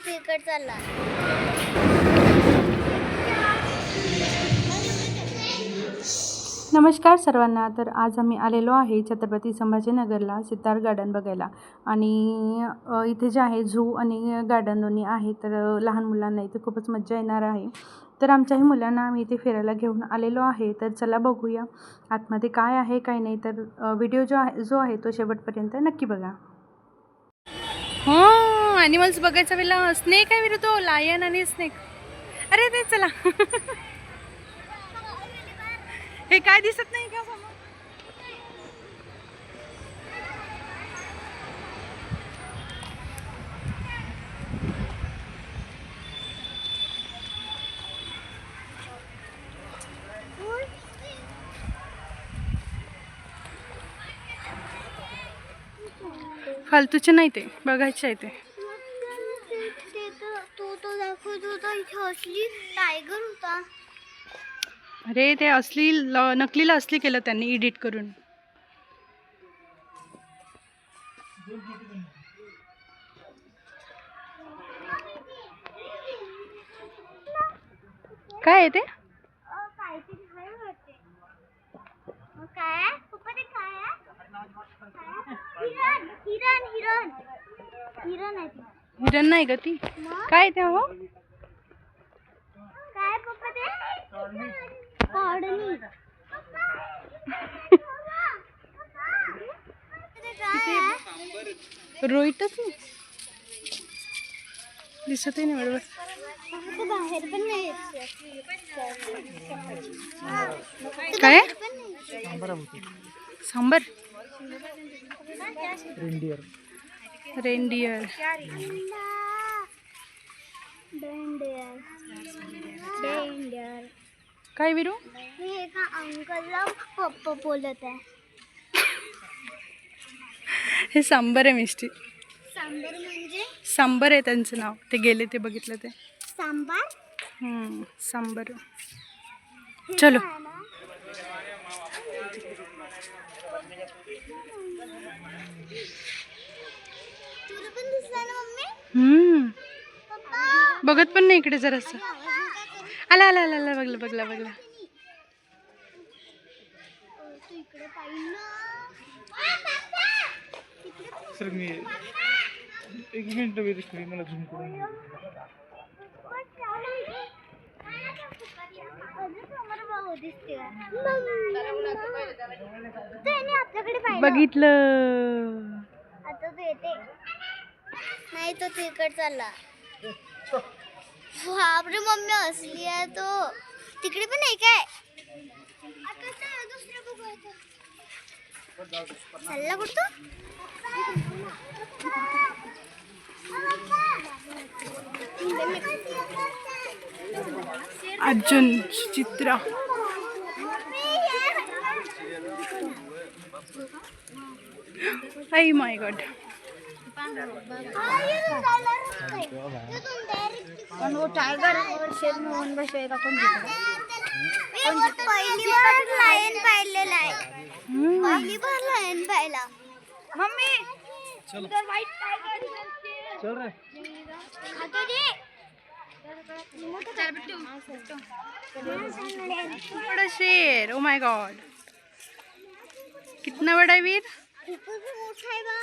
तिकड चालला. नमस्कार सर्वांना. तर आज आम्ही आलेलो आहे छत्रपती संभाजीनगरला सिद्धार्थ गार्डन बघायला. आणि इथे जे आहे झू आणि गार्डन दोन्ही आहे. तर लहान मुलांना इथे खूपच मजा येणार आहे. तर आमच्याही मुलांना आम्ही इथे फिरायला घेऊन आलेलो आहे. तर चला बघूया आतमध्ये काय आहे काय नाही. तर व्हिडिओ जो आहे तो शेवटपर्यंत नक्की बघा. हो, ॲनिमल्स बघायचा वेळेला स्नेक आहे विरुद्ध लायन आणि स्नेक. अरे ते चला. हे काय दिसत नाही का समोर? फालतूचे नाही ते बघायचे आहे ते. तो दाखवत होता इथे असली टायगर होता. अरे ते असली नकलीला असली केलं त्यांनी एडिट करून. काय आहे ते? काय पप्पा ते काय हिरण हिरण हिरण हिरण आहे. हिरण नाही ग ती. काय ते हो? काय पप्पा ते काढणी. रोहितच नाही दिसतही नाही बरोबर. बाहेर पण नाही. काय सांबर? रेनडियर. काय विरू? मी एका अंकलला पप्पा बोलत आहे. हे सांबर आहे मिस्टी. सांबर म्हणजे सांबर आहे त्यांचं नाव. ते गेले ते बघितलं ते. सांबार. सांबर. चलो. तुला पण दिसला ना मम्मी? पप्पा बघत पण नाही इकडे जरासं. आला आला आला आला बघला बघला बघला. तू इकडे पाहिलं ना. सर मी एक मिनिट वेट करी, मला झूम करून बघितलं. आता तू येते नाही तो तिकड चालला. बापरे मम्मी असली आहे तो. तिकडे पण आहे काय? आता दुसऱ्या बघू. चालला कुठं? अर्जुन चित्रा. आई माय गॉड. वो टाइगर और शेर में वन बसेगा कोण पहिली बार लायन पाहिलेला आहे. पहिली बार लायन पाहिला. मम्मी उधर व्हाइट टाइगर चल रे. खातो दे. बड़ा शेर. Oh my God. कितना बड़ा है वीर? खूपच मोठा आहे बा.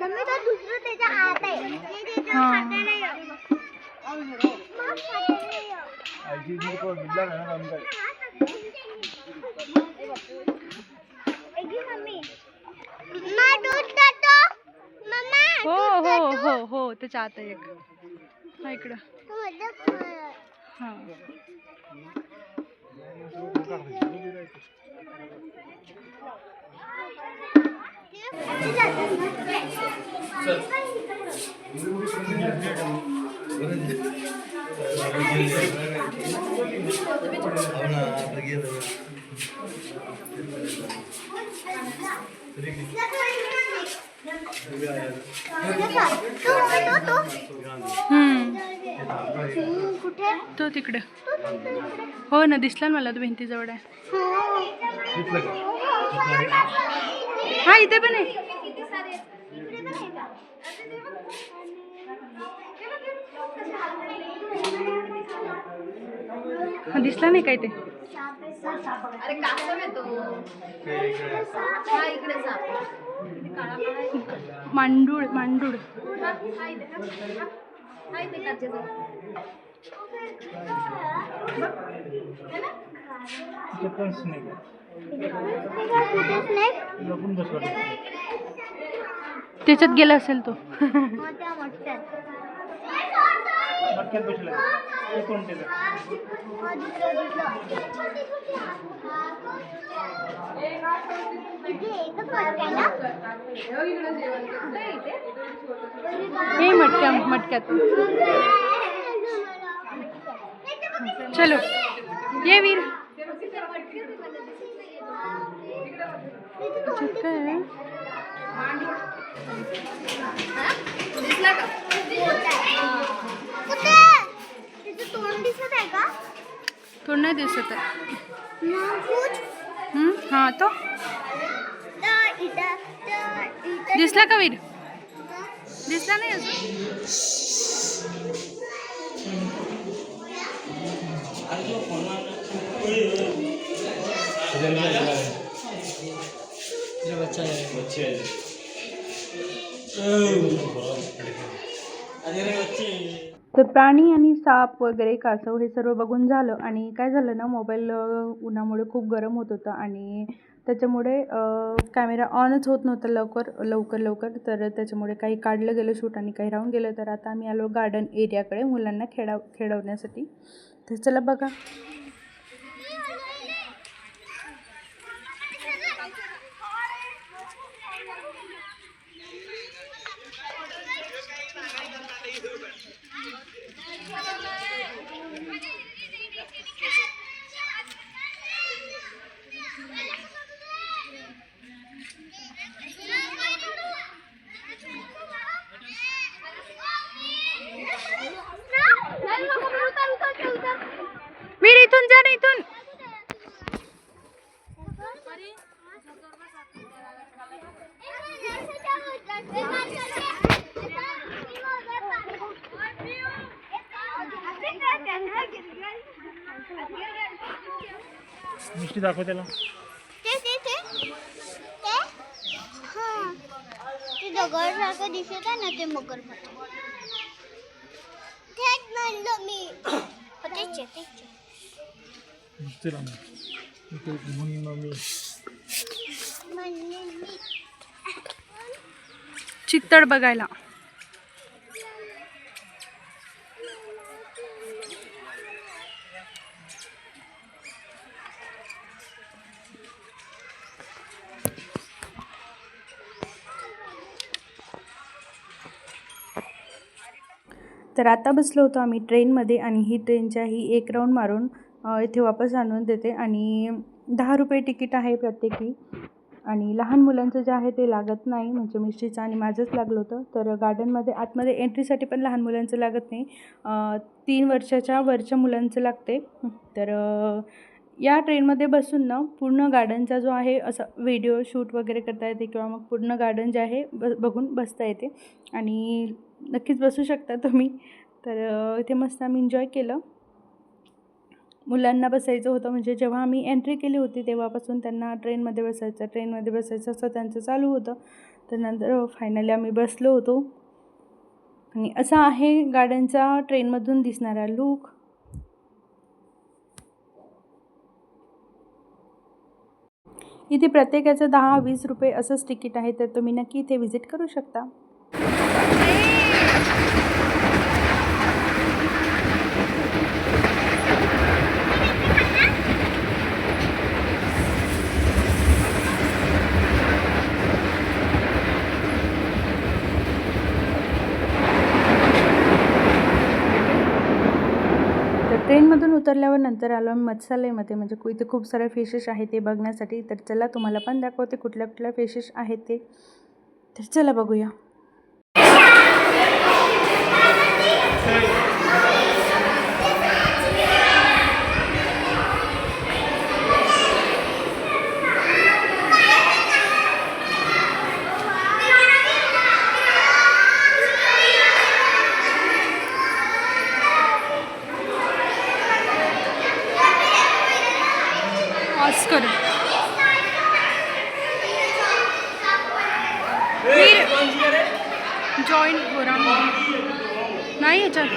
मम्मी तो दुसरं त्याच्या आत आहे. आईची जी को मिला ना काम काय. हो हो हो हो त्याच्या आत आहे एक. हा इकडं. हा कुठे तो तिकडं. हो ना, दिसला ना मला, तो भिंतीजवळ आहे. हा, इथे पण आहे. हा, दिसला नाही काय ते. मांडूळ मांडूळ. त्याच्यात गेला असेल तो. हे मटक्यात. चलो ये वीर. काय तोंड दिसत आहे का? तोंड नाही दिसत आहे. हा, तो दिसला का वीर? दिसला नाही अजून. तर प्राणी आणि साप वगैरे, कासव हे सर्व बघून झालं. आणि काय झालं ना, मोबाईल उन्हामुळे खूप गरम होत होता आणि त्याच्यामुळे कॅमेरा ऑनच होत नव्हता लवकर. तर त्याच्यामुळे काही काढलं गेलं शूट आणि काही राहून गेलं. तर आता आम्ही आलो गार्डन एरियाकडे मुलांना खेळवण्यासाठी. तर चला बघा. वीर इथून जा ना, इथून. मिष्टी दाखव त्याला. ते दगडासारखं दिसत आहे ना, ते मगर चित्तड बघायला. तर आता बसलो होतो आम्ही ट्रेनमध्ये आणि ही ट्रेनच्या ही एक राऊंड मारून इथे वापस आणून देते. आणि 10 रुपये तिकीट आहे प्रत्येकी. आणि लहान मुलांचं जे आहे ते लागत नाही, म्हणजे मिष्टीचं आणि माझंच लागलं होतं. तर गार्डनमध्ये आतमध्ये एंट्रीसाठी पण लहान मुलांचं लागत नाही, 3 वर्षाच्या वरच्या मुलांचं लागते. तर या ट्रेनमध्ये बसून ना पूर्ण गार्डनचा जो आहे असा व्हिडिओ शूट वगैरे करता येते किंवा मग पूर्ण गार्डन जे आहे बघून बसता येते. आणि नक्कीच बसू शकता तुम्ही. तर इथे मस्त आम्ही एन्जॉय केलं. मुलांना बसायचं होतं, म्हणजे जेव्हा आम्ही एंट्री केली होती तेव्हापासून त्यांना ट्रेनमध्ये बसायचं असं त्यांचं चालू होतं. तर नंतर फायनली आम्ही बसलो होतो. आणि असा आहे गार्डनचा ट्रेनमधून दिसणारा लूक. इथे प्रत्येकाचं 10-20 रुपये असंच तिकीट आहे. तर तुम्ही नक्की इथे व्हिजिट करू शकता. ट्रेनमधून उतरल्यावर नंतर आलो आम्ही मत्स्यालयमध्ये, म्हणजे इथे खूप साऱ्या फिशेस आहेत ते बघण्यासाठी. तर चला तुम्हाला पण दाखवते कुठल्या कुठल्या फिशेस आहेत ते. तर चला बघूया. ऑस्कर जॉईंट हो रहा नहीं है चल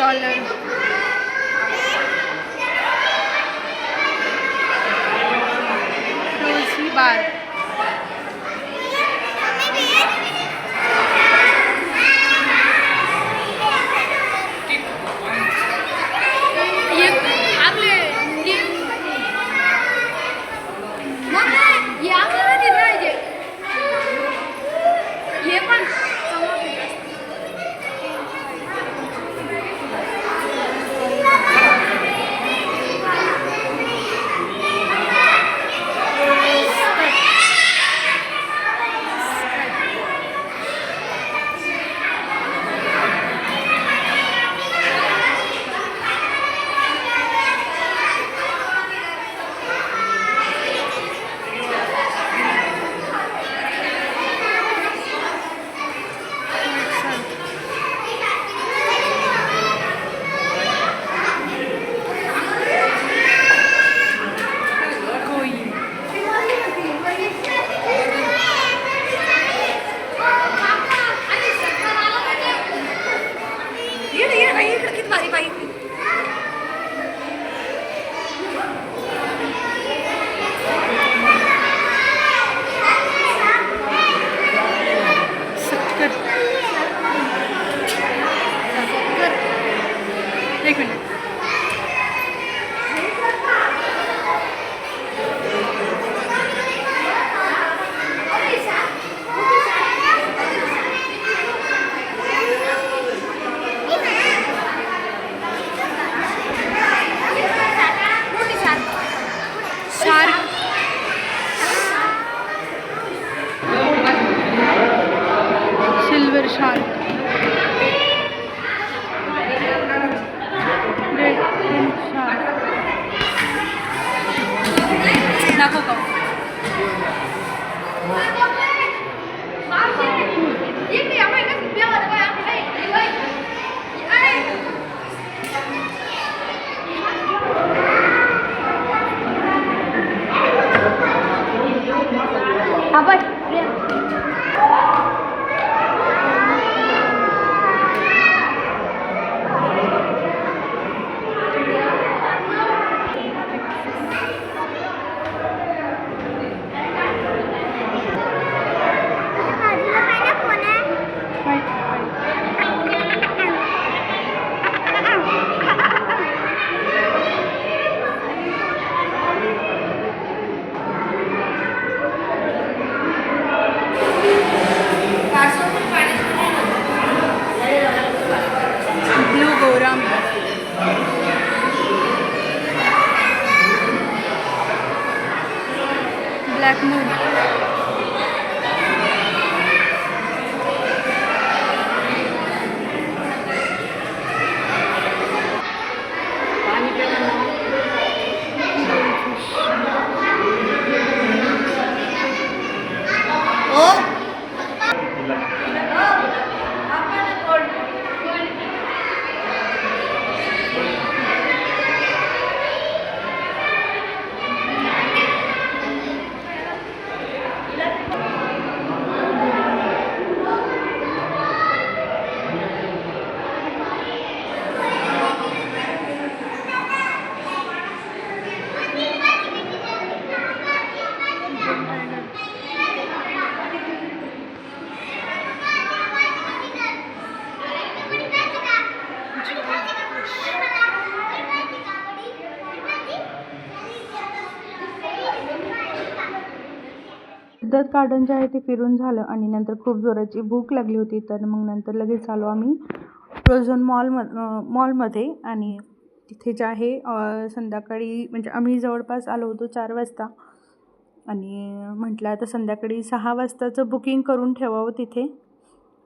$1 रोजी बार सिल्वर शार्क रेड शार्क दाखव का सिद्धार्थ गार्डन जे आहे ते फिरून झालं आणि नंतर खूप जोराची भूक लागली होती, तर मग नंतर लगेच आलो आम्ही प्रोझोन मॉलमध्ये. आणि तिथे जे आहे संध्याकाळी म्हणजे आम्ही जवळपास आलो होतो 4 वाजता आणि म्हटलं आता संध्याकाळी 6 वाजताचं बुकिंग करून ठेवावं तिथे.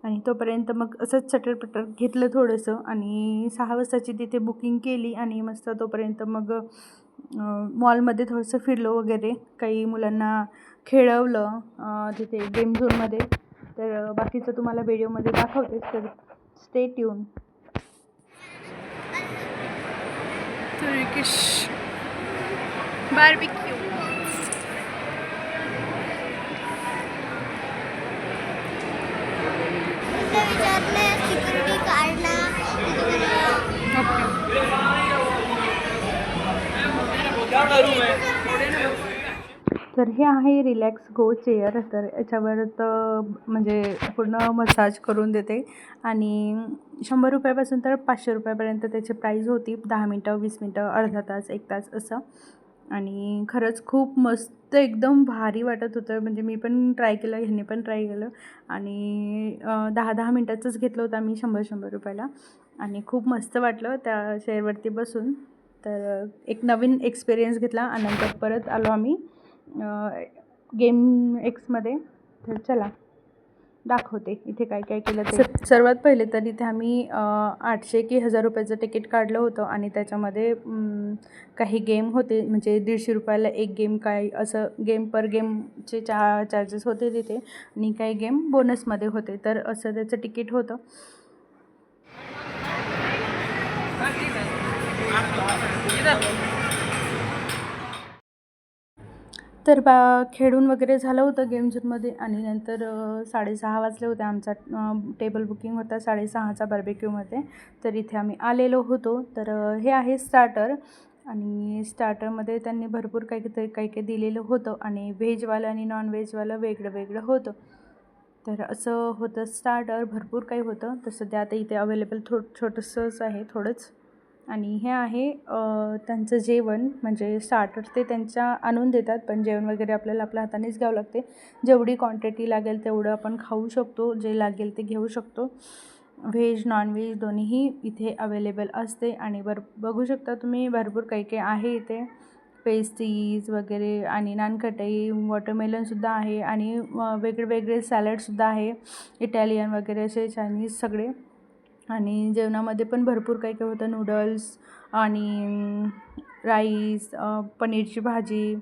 आणि तोपर्यंत मग असंच चटरपटर घेतलं थोडंसं आणि 6 वाजताची तिथे बुकिंग केली आणि मस्त तोपर्यंत मग मॉलमध्ये थोडंसं फिरलो वगैरे, काही मुलांना खेळवलं तिथे गेम झोनमध्ये. तर बाकीचं तुम्हाला व्हिडिओमध्ये दाखवतेच, तर स्टे ट्यून. Turkish barbecue. विचारले सिक्युरिटी कार्डला. तर हे आहे रिलॅक्स गो चेअर. तर याच्यावर तर म्हणजे पूर्ण मसाज करून देते आणि 100 रुपयापासून तर 500 रुपयापर्यंत त्याची प्राईज होती. 10 मिनटं, 20 मिनटं, अर्धा तास, 1 तास असं. आणि खरंच खूप मस्त एकदम भारी वाटत होतं. म्हणजे मी पण ट्राय केलं, ह्यांनी पण ट्राय केलं आणि 10-10 मिनटाचंच घेतलं होतं आम्ही 100-100 रुपयाला आणि खूप मस्त वाटलं त्या चेअरवरती बसून. तर एक नवीन एक्सपिरियन्स घेतला आणि नंतर परत आलो आम्ही गेम एक्समध्ये. तर चला दाखवते इथे काय काय केलं ते. सर्वात पहिले तर इथे आम्ही 800 की 1000 रुपयाचं तिकीट काढलं होतं आणि त्याच्यामध्ये काही गेम होते, म्हणजे 150 रुपयाला एक गेम, काय असं गेम पर गेमचे चार्जेस होते तिथे आणि काही गेम बोनसमध्ये होते. तर असं त्याचं तिकीट होतं. तर खेळून वगैरे झालं होतं गेम झोनमध्ये आणि नंतर 6:30 वाजले होते. आमचा टेबल बुकिंग होता 6:30चा बार्बेक्यूमध्ये. तर इथे आम्ही आलेलो होतो. तर हे आहे स्टार्टर आणि स्टार्टरमध्ये त्यांनी भरपूर काही दिलेलं होतं आणि व्हेजवालं आणि नॉन व्हेजवालं वेगळं वेगळं होतं. तर असं होतं स्टार्टर, भरपूर काही होतं. तर सध्या आता इथे अवेलेबल छोटंसंच आहे, थोडंच. आणि हे आहे त्यांचं जेवण, म्हणजे स्टार्टर ते त्यांच्या आणून देतात, पण जेवण वगैरे आपल्याला आपल्या हातानेच घ्यावं लागते. जेवढी क्वांटिटी लागेल तेवढं आपण खाऊ शकतो, जे लागेल ते घेऊ शकतो. व्हेज नॉनव्हेज दोन्हीही इथे अवेलेबल असते आणि बघू शकता तुम्ही भरपूर काही काही आहे इथे. पेस्ट्रीज वगैरे आणि नानकटाई, वॉटरमेलनसुद्धा आहे आणि वेगळे सॅलडसुद्धा आहे, इटालियन वगैरे असे चायनीज सगळे. आणि जेवणामध्ये पण भरपूर काही काही होतं, नूडल्स आणि राईस, पनीरची भाजी,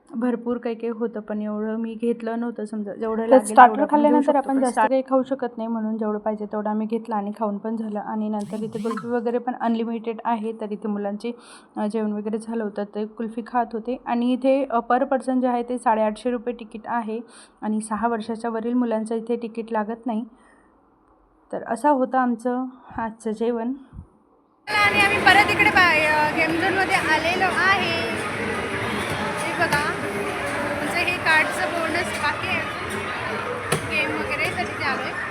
भरपूर काही काही होतं. पण एवढं मी घेतलं नव्हतं, समजा जेवढं लागेल स्टार्टर खाल्ल्यानंतर आपण जास्त काही खाऊ शकत नाही, म्हणून जेवढं पाहिजे तेवढं आम्ही घेतलं आणि खाऊन पण झालं. आणि नंतर इथे कुल्फी वगैरे पण अनलिमिटेड आहे. तर इथे मुलांचे जेवण वगैरे झालं होतं, ते कुल्फी खात होते. आणि इथे पर पर्सन जे आहे ते 850 रुपये तिकीट आहे आणि 6 वर्षाच्या वरील मुलांचं इथे तिकीट लागत नाही. तर असं होतं आमचं आजचं जेवण. आणि आम्ही परत इकडे गेम झोनमध्ये आलेलो आहे. हे बघा, म्हणजे हे कार्डचं बोनस बाकी आहे गेम वगैरे, तर तिथे आलो आहे.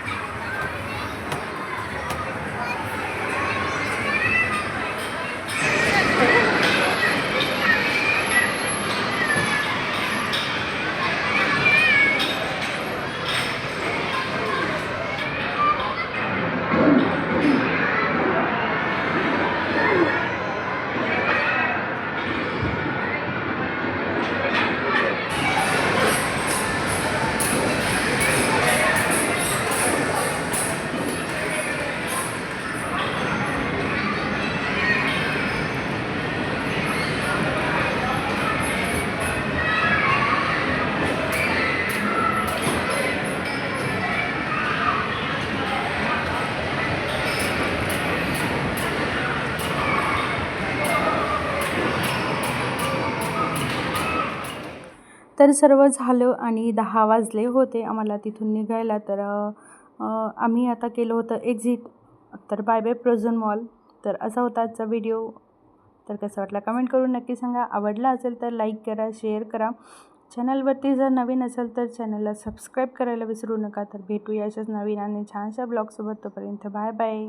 तर सर्व झालं आणि 10 वाजले होते आम्हाला तिथून निघायला. तर आम्ही आता केलं होतं एक्झिट. तर बाय बाय प्रोझोन मॉल. तर असा होता आजचा व्हिडिओ. तर कसं वाटला कमेंट करून नक्की सांगा. आवडला असेल तर लाईक करा, शेअर करा. चॅनलवरती जर नवीन असेल तर चॅनलला सबस्क्राईब करायला विसरू नका. तर भेटूया अशाच नवीन आणि छानशा ब्लॉगसोबत. तोपर्यंत बाय बाय.